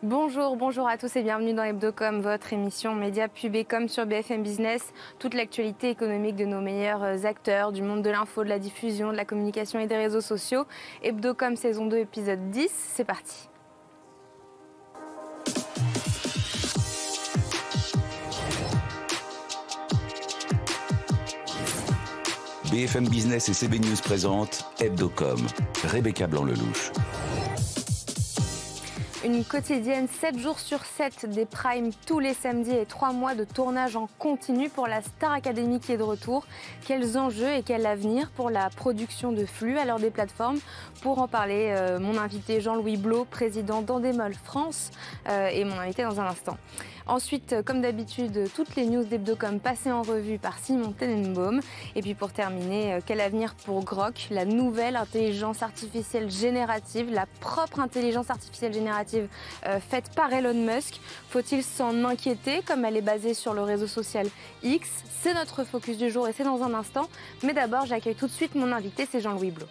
Bonjour à tous et bienvenue dans Hebdocom, votre émission média pub et com sur BFM Business. Toute l'actualité économique de nos meilleurs acteurs du monde de l'info, de la diffusion, de la communication et des réseaux sociaux. Hebdocom saison 2 épisode 10, c'est parti. BFM Business et CB News présentent Hebdocom, Rebecca Blanc-Lelouch. Une quotidienne 7 jours sur 7, des primes tous les samedis et 3 mois de tournage en continu pour la Star Academy qui est de retour. Quels enjeux et quel avenir pour la production de flux à l'heure des plateformes? Pour en parler, mon invité Jean-Louis Blot, président d'Endemol France, est mon invité dans un instant. Ensuite, comme d'habitude, toutes les news d'Hebdocom passées en revue par Simon Tenenbaum. Et puis pour terminer, quel avenir pour Grok, la nouvelle intelligence artificielle générative, la propre intelligence artificielle générative faite par Elon Musk. Faut-il s'en inquiéter comme elle est basée sur le réseau social X? C'est notre focus du jour et c'est dans un instant. Mais d'abord, j'accueille tout de suite mon invité, c'est Jean-Louis Blot.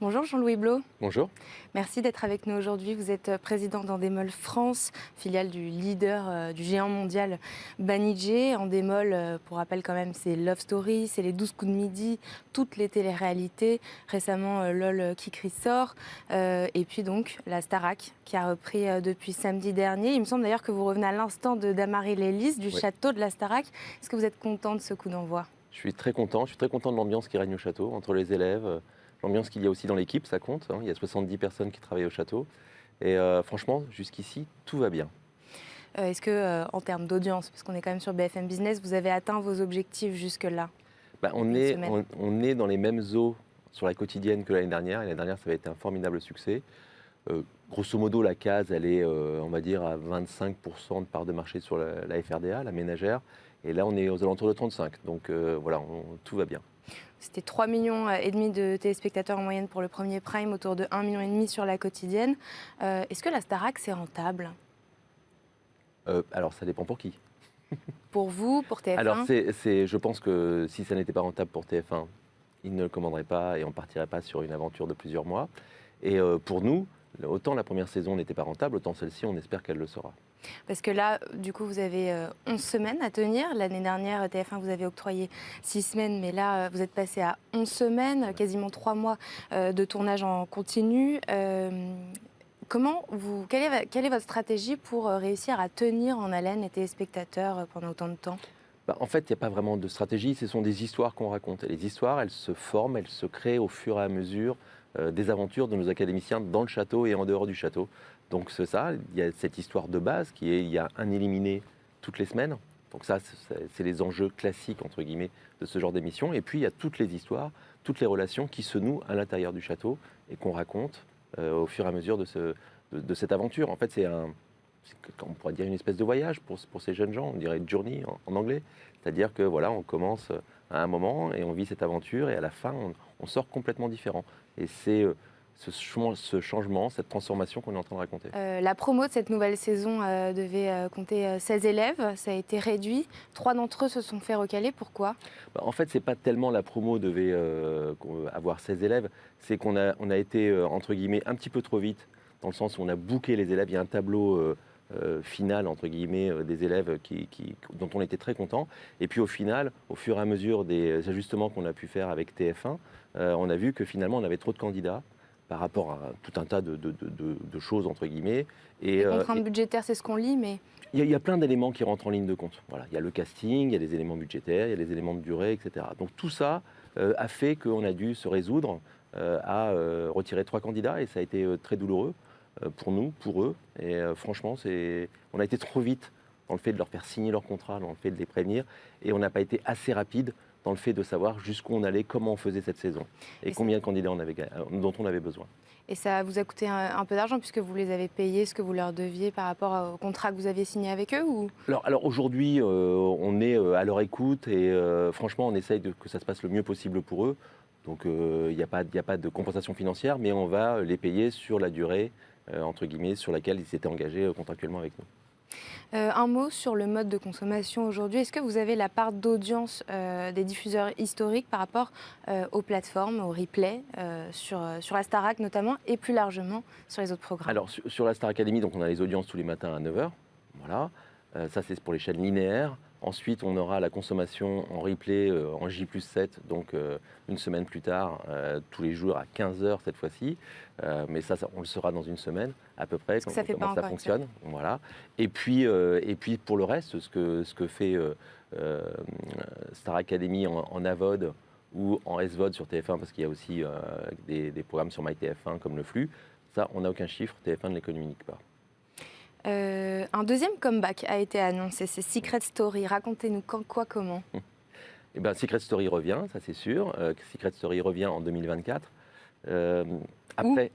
Bonjour Jean-Louis Blot. Bonjour. Merci d'être avec nous aujourd'hui. Vous êtes président d'Endemol France, filiale du leader du géant mondial Banijé. Endemol, pour rappel quand même, c'est Love Story, c'est les 12 coups de midi, toutes les téléréalités. Récemment, LOL Kikri sort. Et puis donc, la Starac qui a repris depuis samedi dernier. Il me semble d'ailleurs que vous revenez à l'instant de d'Amaryllis, du château de la Starac. Est-ce que vous êtes content de ce coup d'envoi? Je suis très content de l'ambiance qui règne au château, entre les élèves. L'ambiance qu'il y a aussi dans l'équipe, ça compte. Il y a 70 personnes qui travaillent au château. Et franchement, jusqu'ici, tout va bien. Est-ce que, en termes d'audience, parce qu'on est quand même sur BFM Business, vous avez atteint vos objectifs jusque-là? On est dans les mêmes eaux sur la quotidienne que l'année dernière. Et l'année dernière, ça avait été un formidable succès. Grosso modo, la case, elle est, on va dire, à 25% de part de marché sur la FRDA, la ménagère. Et là, on est aux alentours de 35. Donc voilà, tout va bien. C'était 3,5 millions de téléspectateurs en moyenne pour le premier prime, autour de 1,5 million sur la quotidienne. Est-ce que la Starac, c'est rentable? Alors, ça dépend pour qui. Pour vous, pour TF1? Alors, je pense que si ça n'était pas rentable pour TF1, ils ne le commanderaient pas et on ne partirait pas sur une aventure de plusieurs mois. Et pour nous, autant la première saison n'était pas rentable, autant celle-ci, on espère qu'elle le sera. Parce que là, du coup, vous avez 11 semaines à tenir. L'année dernière, TF1 vous avez octroyé 6 semaines, mais là, vous êtes passé à 11 semaines, quasiment 3 mois de tournage en continu. Quelle est votre stratégie pour réussir à tenir en haleine les téléspectateurs pendant autant de temps? En fait, il n'y a pas vraiment de stratégie, ce sont des histoires qu'on raconte. Et les histoires, elles se forment, elles se créent au fur et à mesure des aventures de nos académiciens dans le château et en dehors du château. Donc c'est ça, il y a cette histoire de base qui est, il y a un éliminé toutes les semaines. Donc ça, c'est les enjeux classiques, entre guillemets, de ce genre d'émission. Et puis il y a toutes les histoires, toutes les relations qui se nouent à l'intérieur du château et qu'on raconte au fur et à mesure de cette aventure. En fait, on pourrait dire une espèce de voyage pour ces jeunes gens, on dirait journey en anglais. C'est-à-dire que voilà, on commence à un moment et on vit cette aventure et à la fin, on sort complètement différent. Et c'est ce changement, cette transformation qu'on est en train de raconter. La promo de cette nouvelle saison devait compter 16 élèves, ça a été réduit. 3 d'entre eux se sont fait recaler, pourquoi? En fait, c'est pas tellement la promo devait avoir 16 élèves, c'est qu'on a été, entre guillemets, un petit peu trop vite, dans le sens où on a booké les élèves. Il y a un tableau final, entre guillemets, des élèves dont on était très content. Et puis au final, au fur et à mesure des ajustements qu'on a pu faire avec TF1, on a vu que finalement, on avait trop de candidats par rapport à tout un tas de choses, entre guillemets. Les contraintes budgétaires, c'est ce qu'on lit, mais... Il y a plein d'éléments qui rentrent en ligne de compte. Voilà. Il y a le casting, il y a des éléments budgétaires, il y a des éléments de durée, etc. Donc tout ça a fait qu'on a dû se résoudre à retirer 3 candidats et ça a été très douloureux pour nous, pour eux. Et franchement, on a été trop vite dans le fait de leur faire signer leur contrat, dans le fait de les prévenir et on n'a pas été assez rapide dans le fait de savoir jusqu'où on allait, comment on faisait cette saison et combien de candidats dont on avait besoin. Et ça vous a coûté un peu d'argent puisque vous les avez payés ce que vous leur deviez par rapport au contrat que vous aviez signé avec eux ou... Alors aujourd'hui, on est à leur écoute et franchement, on essaye que ça se passe le mieux possible pour eux. Donc il n'y a pas de compensation financière, mais on va les payer sur la durée, entre guillemets, sur laquelle ils s'étaient engagés contractuellement avec nous. Un mot sur le mode de consommation aujourd'hui. Est-ce que vous avez la part d'audience des diffuseurs historiques par rapport aux plateformes, aux replays, sur la Starac notamment, et plus largement sur les autres programmes? Alors, sur la Star Academy, donc on a les audiences tous les matins à 9 h. Voilà. Ça, c'est pour les chaînes linéaires. Ensuite, on aura la consommation en replay en J+7, donc une semaine plus tard, tous les jours à 15 h cette fois-ci. Mais ça, on le saura dans une semaine à peu près, Ça fait pas comment ça encore fonctionne. Voilà. Et puis pour le reste, ce que fait Star Academy en AVOD ou en SVOD sur TF1, parce qu'il y a aussi des programmes sur MyTF1 comme le flux, ça, on n'a aucun chiffre, TF1 ne les communique pas. Un deuxième comeback a été annoncé, c'est Secret Story. Racontez-nous quand, quoi, comment. Eh ben, Secret Story revient, ça c'est sûr. Secret Story revient en 2024. Après,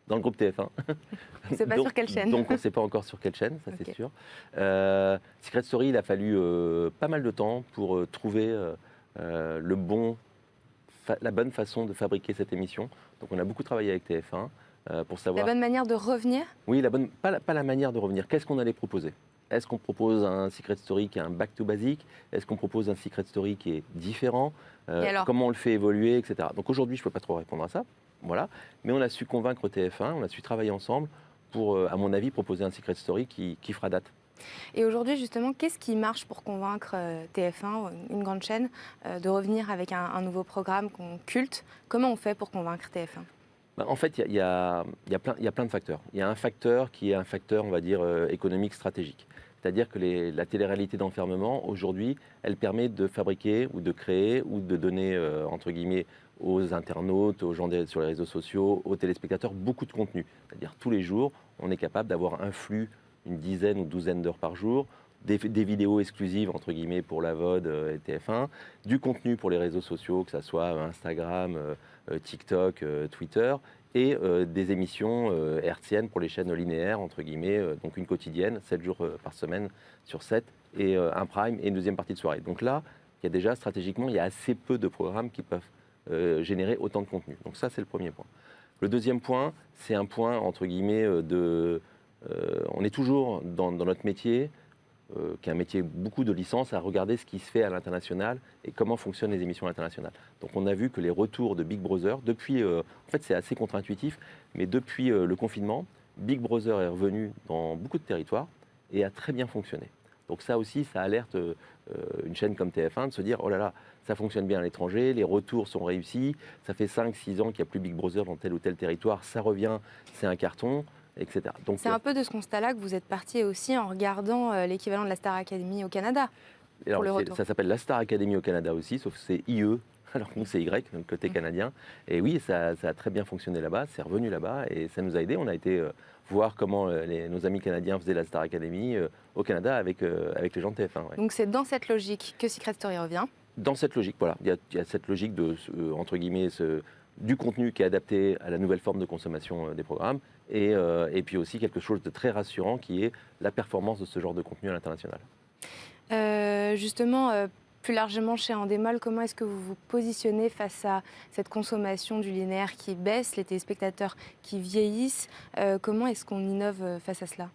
dans le groupe TF1. On ne sait pas sur quelle chaîne. Donc on ne sait pas encore sur quelle chaîne, ça Ok. c'est sûr. Secret Story, il a fallu pas mal de temps pour trouver la bonne façon de fabriquer cette émission. Donc on a beaucoup travaillé avec TF1 pour savoir... La bonne manière de revenir? Oui, pas la manière de revenir. Qu'est-ce qu'on allait proposer? Est-ce qu'on propose un Secret Story qui est un back to basic? Est-ce qu'on propose un Secret Story qui est différent? alors Comment on le fait évoluer, etc. Donc aujourd'hui, je ne peux pas trop répondre à ça. Voilà. Mais on a su convaincre TF1, on a su travailler ensemble pour, à mon avis, proposer un Secret Story qui fera date. Et aujourd'hui, justement, qu'est-ce qui marche pour convaincre TF1, une grande chaîne, de revenir avec un nouveau programme culte? Comment on fait pour convaincre TF1? En fait, il y a plein de facteurs. Il y a un facteur qui est un facteur, on va dire, économique stratégique. C'est-à-dire que la télé-réalité d'enfermement, aujourd'hui, elle permet de fabriquer ou de créer ou de donner, entre guillemets, aux internautes, aux gens sur les réseaux sociaux, aux téléspectateurs, beaucoup de contenu. C'est-à-dire tous les jours, on est capable d'avoir un flux, une dizaine ou douzaine d'heures par jour, des vidéos exclusives, entre guillemets, pour la VOD et TF1, du contenu pour les réseaux sociaux, que ce soit Instagram, TikTok, Twitter, et des émissions hertziennes pour les chaînes linéaires, entre guillemets, donc une quotidienne, 7 jours par semaine sur 7, et un prime et une deuxième partie de soirée. Donc là, il y a déjà, stratégiquement, il y a assez peu de programmes qui peuvent générer autant de contenu. Donc ça, c'est le premier point. Le deuxième point, c'est un point, entre guillemets, on est toujours dans notre métier, qui est un métier beaucoup de licence, à regarder ce qui se fait à l'international et comment fonctionnent les émissions internationales. Donc on a vu que les retours de Big Brother, depuis, en fait c'est assez contre-intuitif, mais depuis le confinement, Big Brother est revenu dans beaucoup de territoires et a très bien fonctionné. Donc ça aussi, ça alerte une chaîne comme TF1 de se dire, oh là là, ça fonctionne bien à l'étranger, les retours sont réussis, ça fait 5-6 ans qu'il n'y a plus Big Brother dans tel ou tel territoire, ça revient, c'est un carton. Etc. Donc, c'est un peu de ce constat-là que vous êtes parti aussi en regardant l'équivalent de la Star Academy au Canada. Alors, ça s'appelle la Star Academy au Canada aussi, sauf que c'est IE, alors que nous c'est Y, côté canadien. Et oui, ça a très bien fonctionné là-bas, c'est revenu là-bas et ça nous a aidés. On a été voir comment nos amis canadiens faisaient la Star Academy au Canada avec les gens de TF1. Ouais. Donc c'est dans cette logique que Secret Story revient? Dans cette logique, voilà. Il y a cette logique de, entre guillemets, du contenu qui est adapté à la nouvelle forme de consommation des programmes et puis aussi quelque chose de très rassurant qui est la performance de ce genre de contenu à l'international. Justement, plus largement chez Endemol, comment est-ce que vous vous positionnez face à cette consommation du linéaire qui baisse, les téléspectateurs qui vieillissent? Comment est-ce qu'on innove face à cela?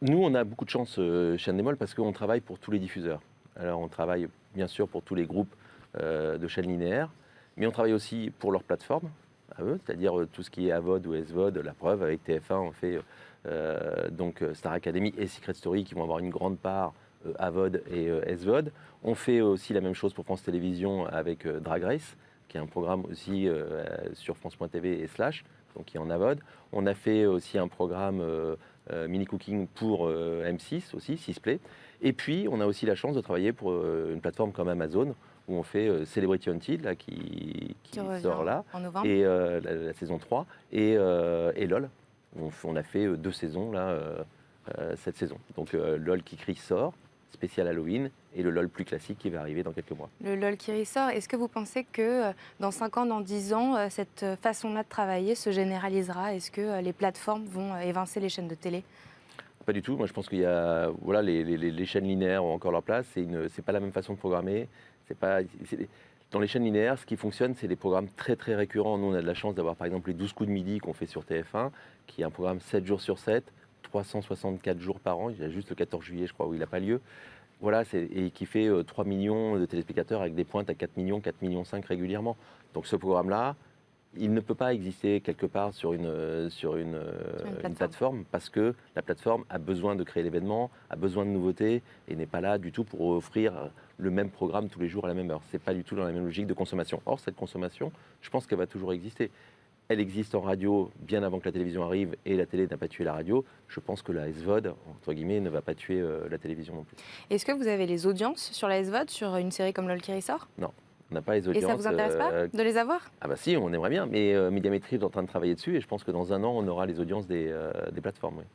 Nous, on a beaucoup de chance chez Endemol parce qu'on travaille pour tous les diffuseurs. Alors, on travaille bien sûr pour tous les groupes de chaînes linéaires, mais on travaille aussi pour leur plateforme, à eux, c'est-à-dire tout ce qui est AVOD ou SVOD. La preuve, avec TF1, on fait donc Star Academy et Secret Story qui vont avoir une grande part AVOD et SVOD. On fait aussi la même chose pour France Télévisions avec Drag Race, qui est un programme aussi sur France.tv et Slash, donc qui est en AVOD. On a fait aussi un programme mini cooking pour M6 aussi, 6play. Et puis, on a aussi la chance de travailler pour une plateforme comme Amazon, où on fait Celebrity Until, là, qui sort là, en novembre. et la saison 3, et LOL. On a fait 2 saisons là, cette saison. Donc LOL qui crie sort, spécial Halloween, et le LOL plus classique qui va arriver dans quelques mois. Le LOL qui ressort, est-ce que vous pensez que dans 5 ans, dans 10 ans, cette façon-là de travailler se généralisera? Est-ce que les plateformes vont évincer les chaînes de télé? Pas du tout. Moi, je pense qu'il y a, voilà, les chaînes linéaires ont encore leur place. C'est pas la même façon de programmer. Dans les chaînes linéaires, ce qui fonctionne, c'est des programmes très très récurrents. Nous, on a de la chance d'avoir par exemple les 12 coups de midi qu'on fait sur TF1, qui est un programme 7 jours sur 7, 364 jours par an. Il y a juste le 14 juillet, je crois, où il n'a pas lieu. Voilà, et qui fait 3 millions de téléspectateurs avec des pointes à 4 millions, 4 millions 5 régulièrement. Donc ce programme-là, il ne peut pas exister quelque part sur une plateforme parce que la plateforme a besoin de créer l'événement, a besoin de nouveautés et n'est pas là du tout pour offrir le même programme tous les jours à la même heure. Ce n'est pas du tout dans la même logique de consommation. Or, cette consommation, je pense qu'elle va toujours exister. Elle existe en radio bien avant que la télévision arrive et la télé n'a pas tué la radio. Je pense que la SVOD, entre guillemets, ne va pas tuer la télévision non plus. Est-ce que vous avez les audiences sur la SVOD, sur une série comme LOL qui ressort ? Non. On n'a pas les audiences. Et ça vous intéresse pas de les avoir ? Ah bah si, on aimerait bien, mais Médiamétrie est en train de travailler dessus et je pense que dans un an, on aura les audiences des plateformes. Oui.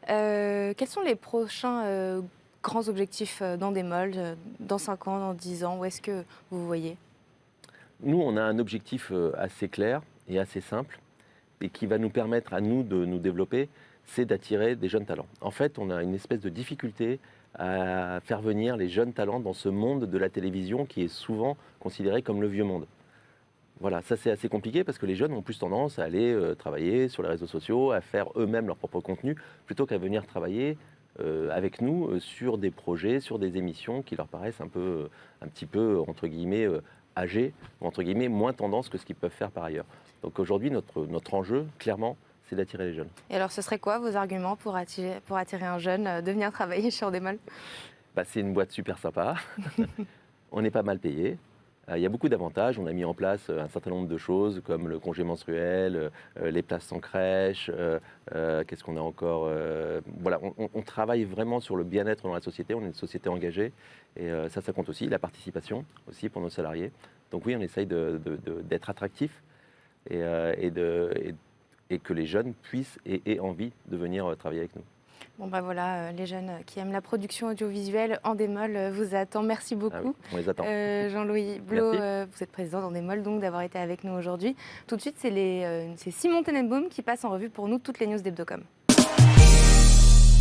Quels sont les prochains grands objectifs d'Endemol, dans 5 ans, dans 10 ans ? Où est-ce que vous voyez ? Nous, on a un objectif assez clair et assez simple et qui va nous permettre à nous de nous développer, c'est d'attirer des jeunes talents. En fait, on a une espèce de difficulté à faire venir les jeunes talents dans ce monde de la télévision qui est souvent considéré comme le vieux monde. Voilà, ça c'est assez compliqué parce que les jeunes ont plus tendance à aller travailler sur les réseaux sociaux, à faire eux-mêmes leur propre contenu, plutôt qu'à venir travailler avec nous sur des projets, sur des émissions qui leur paraissent un petit peu, entre guillemets, âgées, ou entre guillemets, moins tendance que ce qu'ils peuvent faire par ailleurs. Donc aujourd'hui, notre enjeu, clairement, c'est d'attirer les jeunes. Et alors, ce serait quoi vos arguments pour attirer un jeune de venir travailler chez Endemol ? C'est une boîte super sympa. On est pas mal payé. Il y a beaucoup d'avantages. On a mis en place un certain nombre de choses comme le congé menstruel, les places sans crèche. Qu'est-ce qu'on a encore Voilà, on travaille vraiment sur le bien-être dans la société. On est une société engagée et ça compte aussi. La participation aussi pour nos salariés. Donc oui, on essaye d'être attractif et que les jeunes puissent et aient envie de venir travailler avec nous. Bon voilà, les jeunes qui aiment la production audiovisuelle, Endemol vous attend. Merci beaucoup. On les attend. Jean-Louis Blot, vous êtes président d'Endemol, donc d'avoir été avec nous aujourd'hui. Tout de suite, c'est Simon Tenenbaum qui passe en revue pour nous toutes les news d'Hebdocom.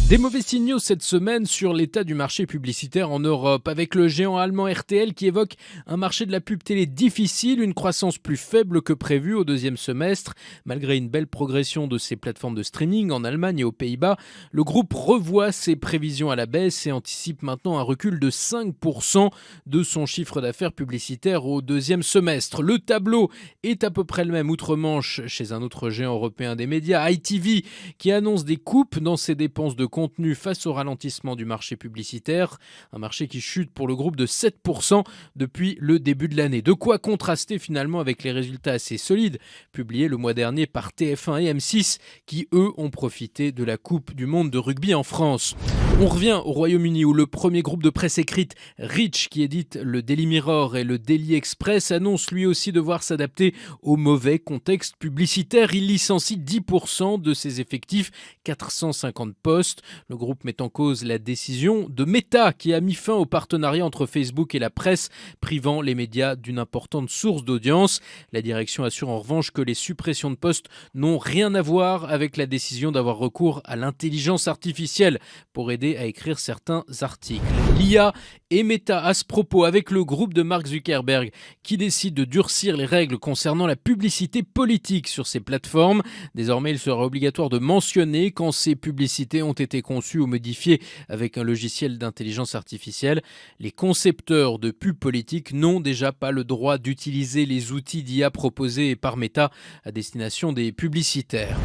Des mauvais signaux cette semaine sur l'état du marché publicitaire en Europe, avec le géant allemand RTL qui évoque un marché de la pub télé difficile, une croissance plus faible que prévu au deuxième semestre. Malgré une belle progression de ses plateformes de streaming en Allemagne et aux Pays-Bas, le groupe revoit ses prévisions à la baisse et anticipe maintenant un recul de 5% de son chiffre d'affaires publicitaire au deuxième semestre. Le tableau est à peu près le même outre-Manche chez un autre géant européen des médias, ITV, qui annonce des coupes dans ses dépenses de contenu face au ralentissement du marché publicitaire, un marché qui chute pour le groupe de 7% depuis le début de l'année. De quoi contraster finalement avec les résultats assez solides publiés le mois dernier par TF1 et M6 qui eux ont profité de la Coupe du Monde de rugby en France. On revient au Royaume-Uni où le premier groupe de presse écrite, Reach, qui édite le Daily Mirror et le Daily Express, annonce lui aussi devoir s'adapter au mauvais contexte publicitaire. Il licencie 10% de ses effectifs, 450 postes. Le groupe met en cause la décision de Meta qui a mis fin au partenariat entre Facebook et la presse, privant les médias d'une importante source d'audience. La direction assure en revanche que les suppressions de postes n'ont rien à voir avec la décision d'avoir recours à l'intelligence artificielle pour aider à écrire certains articles. L'IA et Meta à ce propos avec le groupe de Mark Zuckerberg qui décide de durcir les règles concernant la publicité politique sur ses plateformes. Désormais, il sera obligatoire de mentionner quand ces publicités ont été conçues ou modifiées avec un logiciel d'intelligence artificielle. Les concepteurs de pubs politiques n'ont déjà pas le droit d'utiliser les outils d'IA proposés par Meta à destination des publicitaires.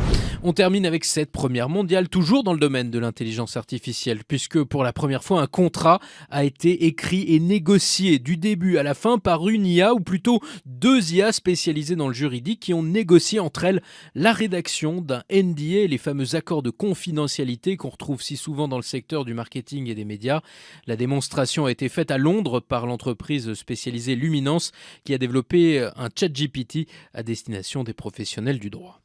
On termine avec cette première mondiale, toujours dans le domaine de l'intelligence artificielle, puisque pour la première fois, un contrat a été écrit et négocié du début à la fin par une IA, ou plutôt 2 IA spécialisées dans le juridique, qui ont négocié entre elles la rédaction d'un NDA, les fameux accords de confidentialité qu'on retrouve si souvent dans le secteur du marketing et des médias. La démonstration a été faite à Londres par l'entreprise spécialisée Luminance, qui a développé un ChatGPT à destination des professionnels du droit.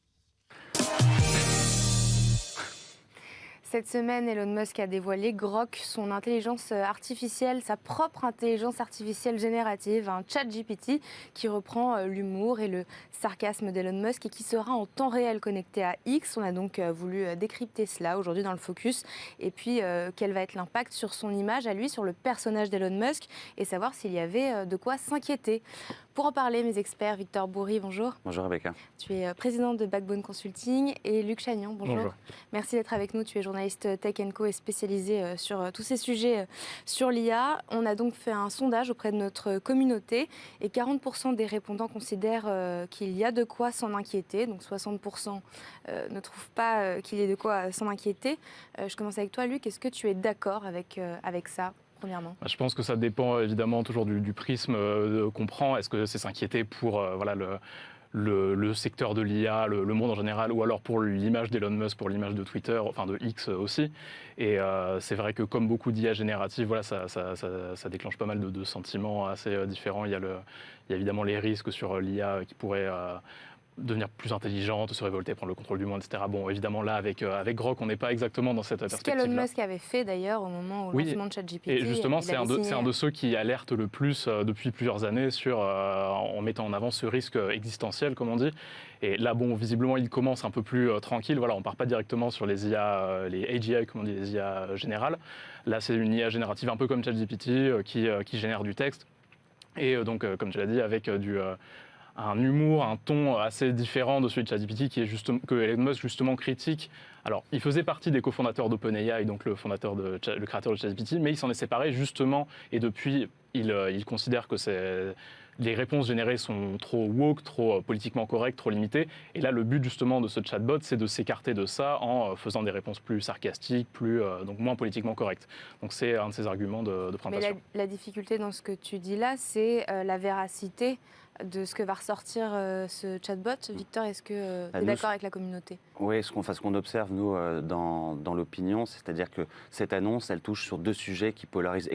Cette semaine, Elon Musk a dévoilé Grok, son intelligence artificielle, sa propre intelligence artificielle générative, un ChatGPT qui reprend l'humour et le sarcasme d'Elon Musk et qui sera en temps réel connecté à X. On a donc voulu décrypter cela aujourd'hui dans le Focus et puis quel va être l'impact sur son image à lui, sur le personnage d'Elon Musk et savoir s'il y avait de quoi s'inquiéter. Pour en parler, mes experts, Victor Bourri, bonjour. Bonjour Rebecca. Tu es président de Backbone Consulting et Luc Chagnon, bonjour. Bonjour. Merci d'être avec nous. Tu es journaliste Tech & Co et spécialisé sur tous ces sujets sur l'IA. On a donc fait un sondage auprès de notre communauté et 40% des répondants considèrent qu'il y a de quoi s'en inquiéter. Donc 60% ne trouvent pas qu'il y ait de quoi s'en inquiéter. Je commence avec toi, Luc. Est-ce que tu es d'accord avec ça, premièrement ? Je pense que ça dépend évidemment toujours du prisme qu'on prend. Est-ce que c'est s'inquiéter pour le secteur de l'IA, le monde en général, ou alors pour l'image d'Elon Musk, pour l'image de Twitter, enfin de X aussi. Et c'est vrai que comme beaucoup d'IA génératives, voilà, ça déclenche pas mal de sentiments assez différents. Il y a évidemment les risques sur l'IA qui pourrait devenir plus intelligente, se révolter, prendre le contrôle du monde, etc. Bon, évidemment, là, avec Grok, on n'est pas exactement dans cette perspective-là. Ce qu'Elon Musk avait fait, d'ailleurs, au moment où le lancement de ChatGPT. Et justement, c'est un de ceux qui alertent le plus depuis plusieurs années en mettant en avant ce risque existentiel, comme on dit. Et là, bon, visiblement, il commence un peu plus tranquille. Voilà, on ne part pas directement sur les IA, les AGI, comme on dit, les IA générales. Là, c'est une IA générative un peu comme ChatGPT qui génère du texte. Et donc, comme tu l'as dit, avec un humour, un ton assez différent de celui de ChatGPT que Elon Musk justement critique. Alors, il faisait partie des cofondateurs d'OpenAI, donc le créateur de ChatGPT, mais il s'en est séparé justement, et depuis, il considère que les réponses générées sont trop woke, trop politiquement correctes, trop limitées. Et là, le but justement de ce chatbot, c'est de s'écarter de ça en faisant des réponses plus sarcastiques, donc moins politiquement correctes. Donc c'est un de ses arguments de présentation. Mais la difficulté dans ce que tu dis là, c'est la véracité de ce que va ressortir ce chatbot. Victor, est-ce que tu es d'accord avec la communauté ? Oui, ce qu'on observe, nous, dans l'opinion, c'est-à-dire que cette annonce, elle touche sur deux sujets qui polarisent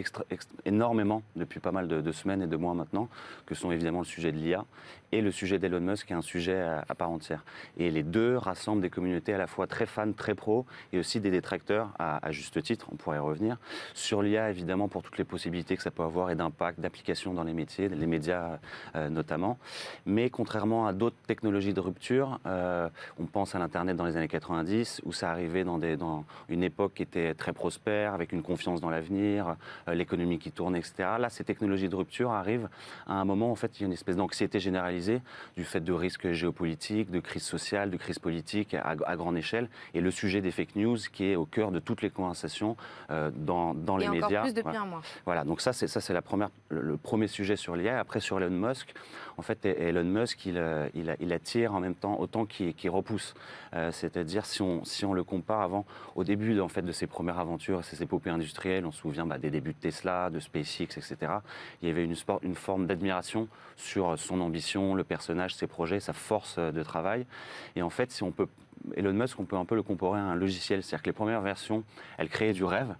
énormément depuis pas mal de semaines et de mois maintenant, que sont évidemment le sujet de l'IA et le sujet d'Elon Musk, qui est un sujet à part entière. Et les deux rassemblent des communautés à la fois très fans, très pros, et aussi des détracteurs, à juste titre, on pourrait y revenir. Sur l'IA, évidemment, pour toutes les possibilités que ça peut avoir et d'impact, d'application dans les métiers, les médias notamment. Mais contrairement à d'autres technologies de rupture, on pense à l'Internet dans les années 90, où ça arrivait dans une époque qui était très prospère, avec une confiance dans l'avenir, l'économie qui tournait, etc. Là, ces technologies de rupture arrivent à un moment où, en fait, il y a une espèce d'anxiété généralisée du fait de risques géopolitiques, de crise sociale, de crise politique à grande échelle, et le sujet des fake news qui est au cœur de toutes les conversations dans les médias. Et encore plus depuis un mois. Voilà, donc ça c'est le premier sujet sur l'IA. Après, sur Elon Musk, en fait, Elon Musk, il attire en même temps autant qu'il repousse. C'est-à-dire, si on le compare au début en fait, de ses premières aventures, ses épopées industrielles, on se souvient des débuts de Tesla, de SpaceX, etc. Il y avait une forme d'admiration sur son ambition, le personnage, ses projets, sa force de travail. Et en fait, Elon Musk, on peut un peu le comparer à un logiciel. C'est-à-dire que les premières versions, elles créaient du rêve.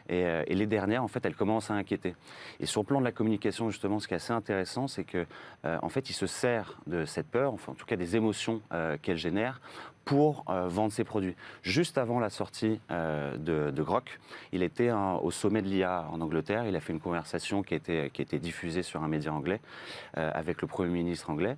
Et les dernières, en fait, elles commencent à inquiéter. Et sur le plan de la communication, justement, ce qui est assez intéressant, c'est que, en fait, il se sert de cette peur, enfin, en tout cas des émotions qu'elle génère, pour vendre ses produits. Juste avant la sortie de Grok, il était au sommet de l'IA en Angleterre. Il a fait une conversation qui a été diffusée sur un média anglais avec le Premier ministre anglais.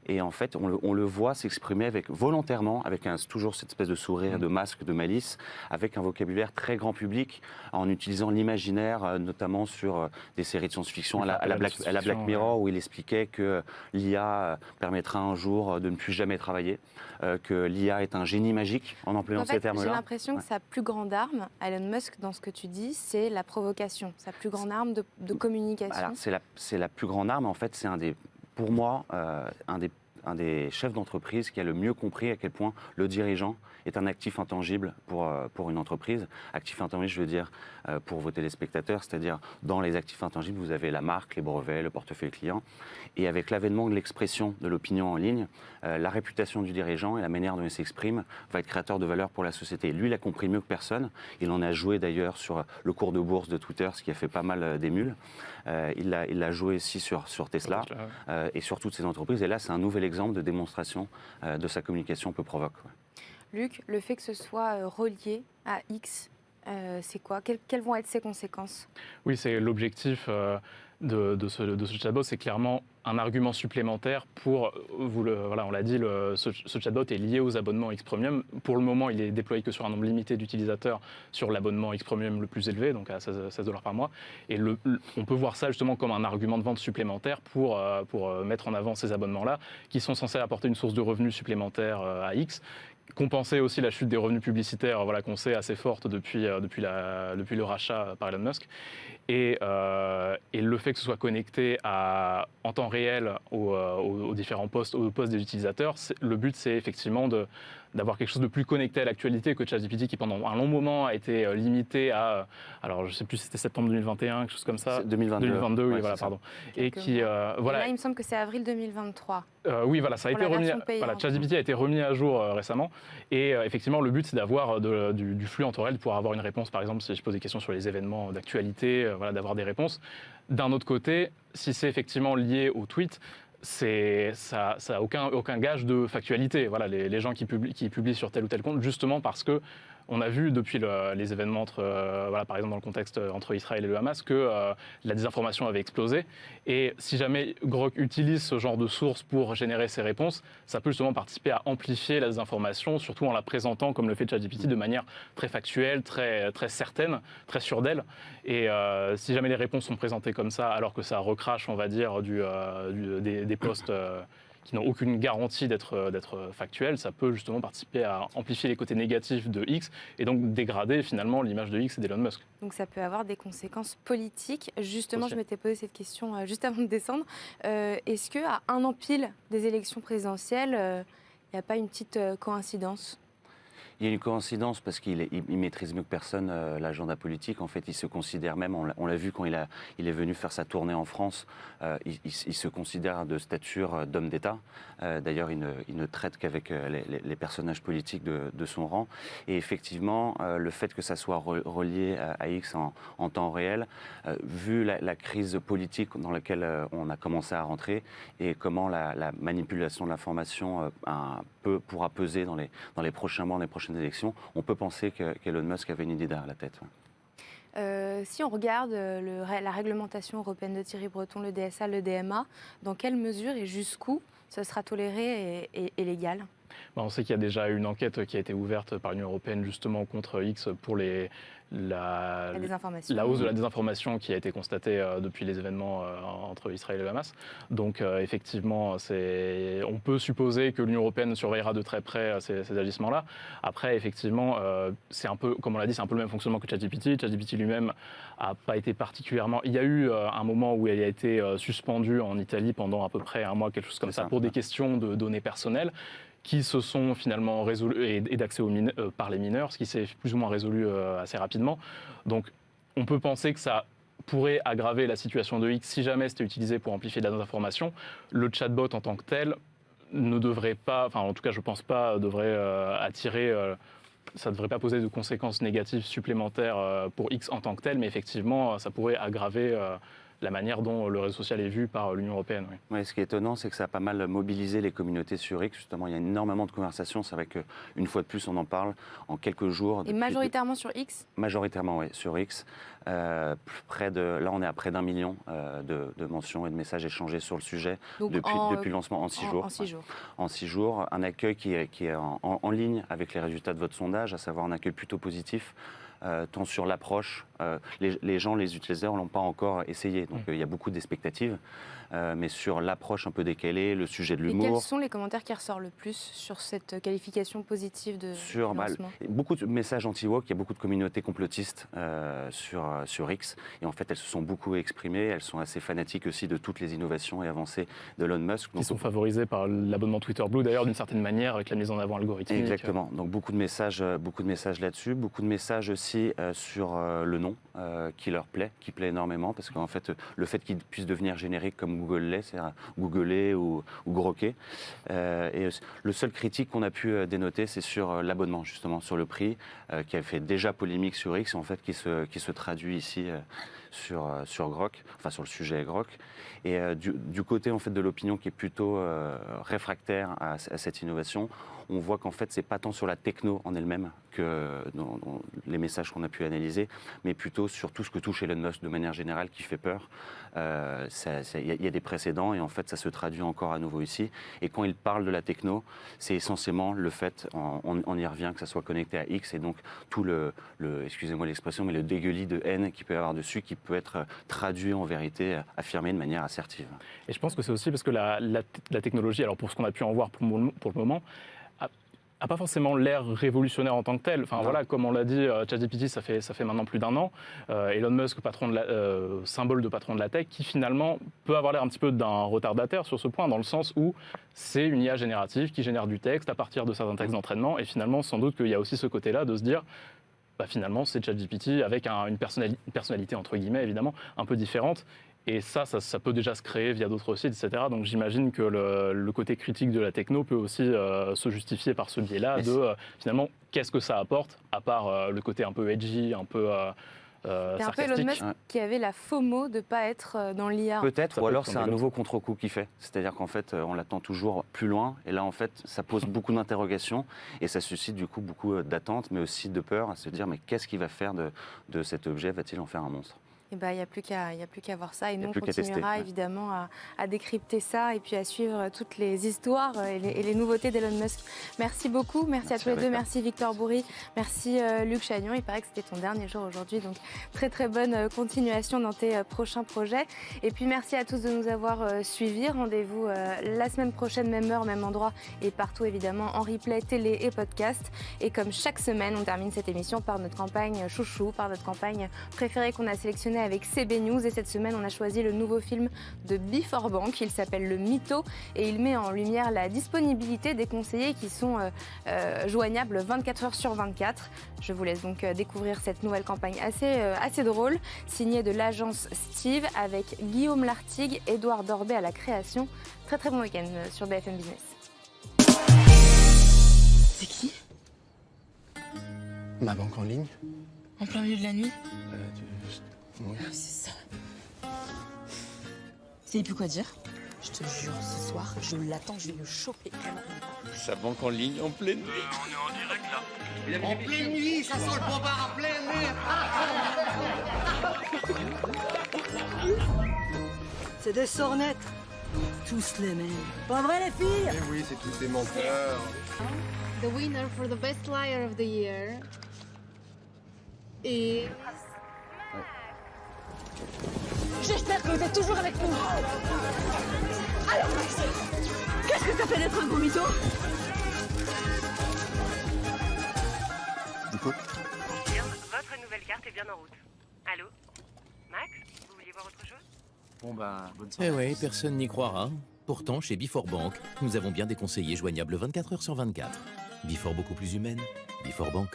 Et en fait, on le voit s'exprimer volontairement, avec toujours cette espèce de sourire, de masque, de malice, avec un vocabulaire très grand public, en utilisant l'imaginaire, notamment sur des séries de science-fiction à la Black Mirror, où il expliquait que l'IA permettra un jour de ne plus jamais travailler, que l'IA est un génie magique, en employant ces termes-là. J'ai l'impression que sa plus grande arme, Elon Musk, dans ce que tu dis, c'est la provocation, sa plus grande arme de communication. Alors, c'est la plus grande arme, en fait, c'est pour moi, un des chefs d'entreprise qui a le mieux compris à quel point le dirigeant est un actif intangible pour une entreprise. Actif intangible, je veux dire, pour vos téléspectateurs, c'est-à-dire dans les actifs intangibles, vous avez la marque, les brevets, le portefeuille client. Et avec l'avènement de l'expression de l'opinion en ligne, la réputation du dirigeant et la manière dont il s'exprime va être créateur de valeur pour la société. Lui, il a compris mieux que personne. Il en a joué d'ailleurs sur le cours de bourse de Twitter, ce qui a fait pas mal d'émules. Il l'a joué aussi sur Tesla et sur toutes ces entreprises. Et là, c'est un nouvel exemple de démonstration de sa communication peu provoque. Ouais. Luc, le fait que ce soit relié à X, c'est quoi ? Quelles vont être ses conséquences ? Oui, c'est l'objectif de ce chatbot, c'est clairement un argument supplémentaire pour, voilà, on l'a dit, ce chatbot est lié aux abonnements X Premium. Pour le moment, il est déployé que sur un nombre limité d'utilisateurs sur l'abonnement X Premium le plus élevé, donc à 16 $ par mois. Et on peut voir ça justement comme un argument de vente supplémentaire pour mettre en avant ces abonnements-là, qui sont censés apporter une source de revenus supplémentaire à X, compenser aussi la chute des revenus publicitaires, voilà, qu'on sait assez forte depuis le rachat par Elon Musk. Et le fait que ce soit connecté en temps réel aux différents postes des utilisateurs, le but c'est effectivement d'avoir quelque chose de plus connecté à l'actualité que ChatGPT, qui pendant un long moment a été limité à, alors je ne sais plus si c'était septembre 2021, quelque chose comme ça. 2022, oui, voilà, pardon. Et qui, voilà. Là, il me semble que c'est avril 2023. Oui, voilà, ça a été remis. Voilà, ChatGPT a été remis à jour récemment. Et effectivement, le but, c'est d'avoir du flux en temps réel, de pouvoir avoir une réponse, par exemple, si je pose des questions sur les événements d'actualité, voilà, d'avoir des réponses. D'un autre côté, si c'est effectivement lié au tweet, ça n'a aucun gage de factualité. Voilà, les gens qui publient sur tel ou tel compte, justement parce que on a vu depuis les événements voilà, par exemple dans le contexte entre Israël et le Hamas, que la désinformation avait explosé. Et si jamais Grok utilise ce genre de source pour générer ses réponses, ça peut justement participer à amplifier la désinformation, surtout en la présentant comme le fait ChatGPT de manière très factuelle, très certaine, très sûre d'elle. Et si jamais les réponses sont présentées comme ça, alors que ça recrache, on va dire, des posts qui n'ont aucune garantie d'être factuels, ça peut justement participer à amplifier les côtés négatifs de X et donc dégrader finalement l'image de X et d'Elon Musk. Donc ça peut avoir des conséquences politiques. Justement, je m'étais posé cette question juste avant de descendre. Est-ce qu'à un an pile des élections présidentielles, il n'y a pas une petite coïncidence ? Il y a une coïncidence parce qu'il maîtrise mieux que personne l'agenda politique. En fait, il se considère même, on l'a vu quand il est venu faire sa tournée en France, il se considère de stature d'homme d'État. D'ailleurs, il ne traite qu'avec les personnages politiques de son rang. Et effectivement, le fait que ça soit relié à X en temps réel, vu la crise politique dans laquelle on a commencé à rentrer et comment la manipulation de l'information pourra peser dans les prochains mois, dans les prochaines élections, on peut penser qu'Elon Musk avait une idée derrière la tête. Si on regarde la réglementation européenne de Thierry Breton, le DSA, le DMA, dans quelle mesure et jusqu'où ce sera toléré et légal ? On sait qu'il y a déjà une enquête qui a été ouverte par l'Union européenne justement contre X pour la hausse de la désinformation qui a été constatée depuis les événements entre Israël et le Hamas. Donc effectivement, on peut supposer que l'Union européenne surveillera de très près ces agissements-là. Après, effectivement, c'est un peu, comme on l'a dit, c'est un peu le même fonctionnement que ChatGPT. ChatGPT lui-même n'a pas été particulièrement... Il y a eu un moment où il a été suspendu en Italie pendant à peu près un mois, quelque chose comme ça, pour des questions de données personnelles, qui se sont finalement résolus et d'accès par les mineurs, ce qui s'est plus ou moins résolu assez rapidement. Donc on peut penser que ça pourrait aggraver la situation de X si jamais c'était utilisé pour amplifier de la désinformation. Le chatbot en tant que tel ne devrait pas, enfin en tout cas je ne pense pas, devrait attirer... ça ne devrait pas poser de conséquences négatives supplémentaires pour X en tant que tel, mais effectivement ça pourrait aggraver la manière dont le réseau social est vu par l'Union européenne. Oui. Oui, ce qui est étonnant, c'est que ça a pas mal mobilisé les communautés sur X. Justement, il y a énormément de conversations. C'est vrai qu'une fois de plus, on en parle en quelques jours. Et majoritairement sur X ? Majoritairement, oui, sur X. Là, on est à près d'1 million de mentions et de messages échangés sur le sujet depuis le lancement en 6 jours. En 6 jours. Un accueil qui est en ligne avec les résultats de votre sondage, à savoir un accueil plutôt positif. Tant sur l'approche, les gens, les utilisateurs ne l'ont pas encore essayé, donc il y a beaucoup d'expectatives, mais sur l'approche un peu décalée, le sujet de l'humour. Et quels sont les commentaires qui ressortent le plus sur cette qualification positive de lancement ? Beaucoup de messages anti-woke, il y a beaucoup de communautés complotistes sur X, et en fait elles se sont beaucoup exprimées, elles sont assez fanatiques aussi de toutes les innovations et avancées d'Elon Musk. Qui sont favorisées par l'abonnement Twitter Blue d'ailleurs d'une certaine manière, avec la mise en avant algorithmique. Exactement, donc beaucoup de messages là-dessus, beaucoup de messages aussi sur le nom qui leur plaît, qui plaît énormément, parce qu'en fait, le fait qu'ils puissent devenir génériques comme Google l'est, c'est-à-dire googler ou groquer. Et le seul critique qu'on a pu dénoter, c'est sur l'abonnement, justement, sur le prix, qui a fait déjà polémique sur X, en fait, qui se traduit ici sur Grok, enfin sur le sujet Grok. Et du côté en fait de l'opinion qui est plutôt réfractaire à cette innovation, on voit qu'en fait c'est pas tant sur la techno en elle-même que les messages passages qu'on a pu analyser, mais plutôt sur tout ce que touche Elon Musk de manière générale qui fait peur. Il y a des précédents et en fait ça se traduit encore à nouveau ici. Et quand il parle de la techno, c'est essentiellement le fait, on y revient, que ça soit connecté à X et donc tout excusez-moi l'expression, mais le dégueulis de haine qu'il peut y avoir dessus, qui peut être traduit en vérité, affirmé de manière assertive. Et je pense que c'est aussi parce que la technologie, alors pour ce qu'on a pu en voir pour le moment, n'a pas forcément l'air révolutionnaire en tant que tel. Enfin, voilà, comme on l'a dit, ChatGPT, ça fait maintenant plus d'1 an. Elon Musk, symbole de patron de la tech, qui finalement peut avoir l'air un petit peu d'un retardataire sur ce point, dans le sens où c'est une IA générative qui génère du texte à partir de certains textes d'entraînement. Et finalement, sans doute qu'il y a aussi ce côté-là de se dire, finalement, c'est ChatGPT avec une personnalité, entre guillemets, évidemment, un peu différente. Et ça peut déjà se créer via d'autres sites, etc. Donc j'imagine que le côté critique de la techno peut aussi se justifier par ce biais-là finalement, qu'est-ce que ça apporte, à part le côté un peu edgy, un peu C'est un peu Elon Musk qui avait la FOMO de ne pas être dans l'IA. Peut-être, ou alors c'est un nouveau contre-coup qu'il fait. C'est-à-dire qu'en fait, on l'attend toujours plus loin. Et là, en fait, ça pose beaucoup d'interrogations et ça suscite du coup beaucoup d'attentes, mais aussi de peur à se dire, mais qu'est-ce qu'il va faire de cet objet? Va-t-il en faire un monstre? Il n'y a plus qu'à voir ça et nous on continuera évidemment à décrypter ça et puis à suivre toutes les histoires et les nouveautés d'Elon Musk. Merci beaucoup, merci à tous les deux, merci Victor Bourry, merci Luc Chagnon. Il paraît que c'était ton dernier jour aujourd'hui, donc très très bonne continuation dans tes prochains projets. Et puis merci à tous de nous avoir suivis. Rendez-vous la semaine prochaine, même heure, même endroit et partout évidemment en replay, télé et podcast. Et comme chaque semaine, on termine cette émission par notre campagne chouchou, par notre campagne préférée qu'on a sélectionnée avec CB News. Et cette semaine, on a choisi le nouveau film de Before Bank. Il s'appelle Le Mytho et il met en lumière la disponibilité des conseillers qui sont joignables 24 heures sur 24. Je vous laisse donc découvrir cette nouvelle campagne assez drôle, signée de l'agence Steve avec Guillaume Lartigue, Édouard Dorbet à la création. Très très bon week-end sur BFM Business. C'est qui? Ma banque en ligne. En plein milieu de la nuit? Oui. C'est ça. C'est plus quoi dire? Je te jure, ce soir, je l'attends, je vais le choper. Sa banque en ligne en pleine nuit. On est en direct là. En pleine nuit, ça sent le bombard en pleine nuit. C'est des sornettes. Tous les mêmes. Pas vrai les filles? Eh oui, c'est tous des menteurs. The winner for the best liar of the year is... J'espère que vous êtes toujours avec nous. Alors Maxime, qu'est-ce que ça fait d'être un gros mytho? Du coup, votre nouvelle carte est bien en route. Allô? Max, vous vouliez voir autre chose? Bon bonne soirée. Eh ouais, personne n'y croira. Pourtant, chez Before Bank, nous avons bien des conseillers joignables 24 heures sur 24. Before beaucoup plus humaine, Before Bank.